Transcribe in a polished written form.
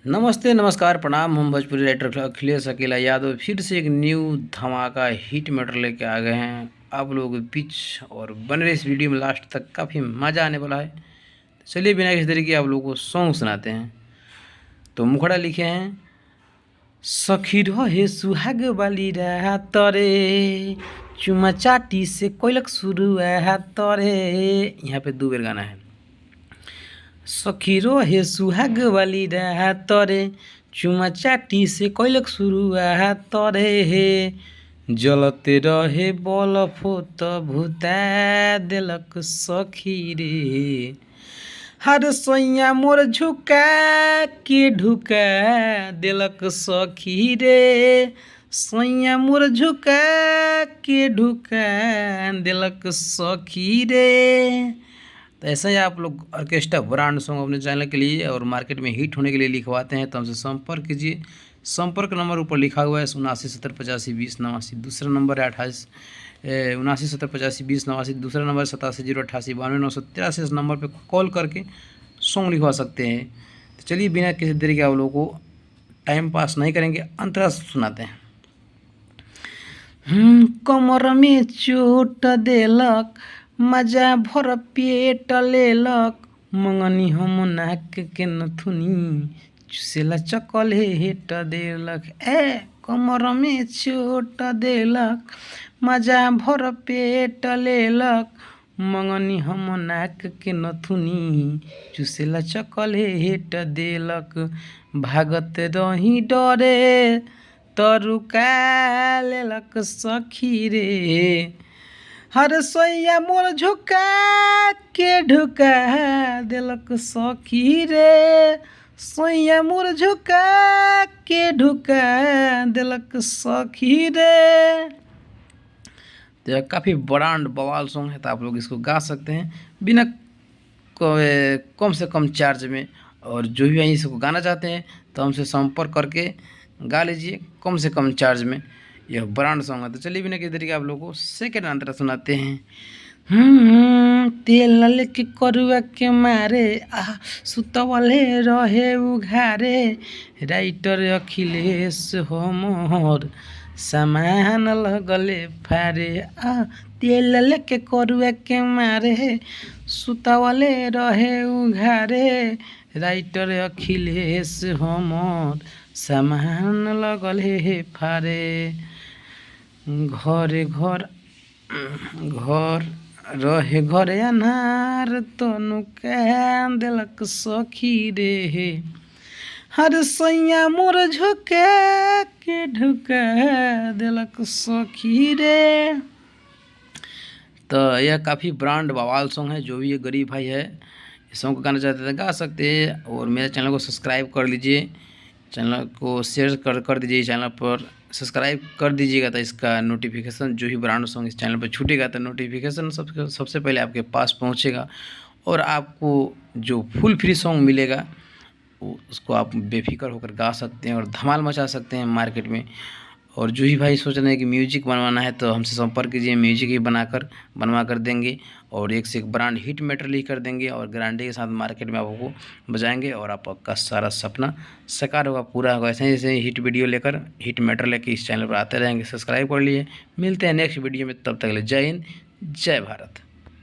नमस्ते नमस्कार प्रणाम। हम भोजपुरी राइटर अखिलेश अकेला यादव फिर से एक न्यू धमाका हिट मैटर लेके आ गए हैं आप लोगों के बीच। और बने रहे इस वीडियो में लास्ट तक, काफ़ी मज़ा आने वाला है। तो चलिए बिना किसी तरीके आप लोगों को सॉन्ग सुनाते हैं। तो मुखड़ा लिखे हैं, सखी रहे सुहाग वाली रात रे, चुमा चाटी से कोयलक शुरू है तरे। यहाँ पे 2 बेर गाना है। सखी रहे सुहाग वाली रात रे, चुमा चाटी से कोयलक शुरू तरे हे। जलते रहे बल फोत भूता दिलक सखी रे। हर सैया मोर झुका के ढुका दिलक सखी रे। सैया मोर झुका के ढुका दिलक सखी रे। तो ऐसा ही आप लोग ऑर्केस्ट्रा ब्रांड सॉन्ग अपने चैनल के लिए और मार्केट में हिट होने के लिए लिखवाते हैं तो हमसे संपर्क कीजिए। संपर्क नंबर ऊपर लिखा हुआ है 7970852089। दूसरा नंबर है 7970852089। दूसरा नंबर 8708828983। इस नंबर पे कॉल करके सॉन्ग लिखवा सकते हैं। तो चलिए बिना किसी देरी के आप लोगों को टाइम पास नहीं करेंगे, अंतरा सुनाते हैं। कमर में चोट देलक, मजा भर पेट लेलक, मंगनी हम नाक के नथुनी, चुसेला चकले हेट देलक। कमर में चोट देलक, मजा भर पेट लेलक, मंगनी हम नाक के नथुनी, चुसेला चकले हेट देलक। भागत रही डरे तरुका लेलक सखी रे। हर सैया मोर झुका के ढुका दिलक सखी रे। सैया मोर झुका के ढुका दिलक सखी रे। तो यह काफ़ी ब्रांड बवाल सॉन्ग है, तो आप लोग इसको गा सकते हैं बिना कम से कम चार्ज में। और जो भी यहीं इसको गाना चाहते हैं तो हमसे संपर्क करके गा लीजिए कम से कम चार्ज में। यह ब्रांड सॉन्ग है। तो चलिए बिना किसी तरीके आप लोगों को सेकेंड अंतरा सुनाते हैं। तेल लेके करुआ के मारे सुतवले रहे उघारे, राइटर अखिलेश हमर सामान लगले फारे। तेल लेके करुआ के मारे सुतवले रहे उघारे, राइटर अखिलेश हमर सामान लगले फारे। घरे घर रहे घरे अनार तनु कह दिलक सखी रे। हर सैया मोर झुका के ढुका दिलक सखी रे। तो यह काफ़ी ब्रांड बवाल सॉन्ग है। जो भी ये गरीब भाई है इस सॉन्ग को गाना चाहते थे गा सकते हैं। और मेरे चैनल को सब्सक्राइब कर लीजिए, चैनल को शेयर कर दीजिए। चैनल पर सब्सक्राइब कर दीजिएगा तो इसका नोटिफिकेशन, जो ही ब्रांड सॉन्ग इस चैनल पर छूटेगा तो नोटिफिकेशन सबसे पहले आपके पास पहुंचेगा। और आपको जो फुल फ्री सॉन्ग मिलेगा उसको आप बेफिक्र होकर गा सकते हैं और धमाल मचा सकते हैं मार्केट में। और जो ही भाई सोच रहे हैं कि म्यूजिक बनवाना है तो हमसे संपर्क कीजिए, म्यूजिक ही बनवा कर देंगे। और एक से एक ब्रांड हिट मैटर ही कर देंगे और गारंटी के साथ मार्केट में आपको बजाएंगे और आपका सारा सपना साकार होगा, पूरा होगा। ऐसे ही ऐसे हिट वीडियो लेकर, हिट मैटर लेकर इस चैनल पर आते रहेंगे। सब्सक्राइब कर लिए। मिलते हैं नेक्स्ट वीडियो में, तब तक के लिए जय हिंद जय भारत।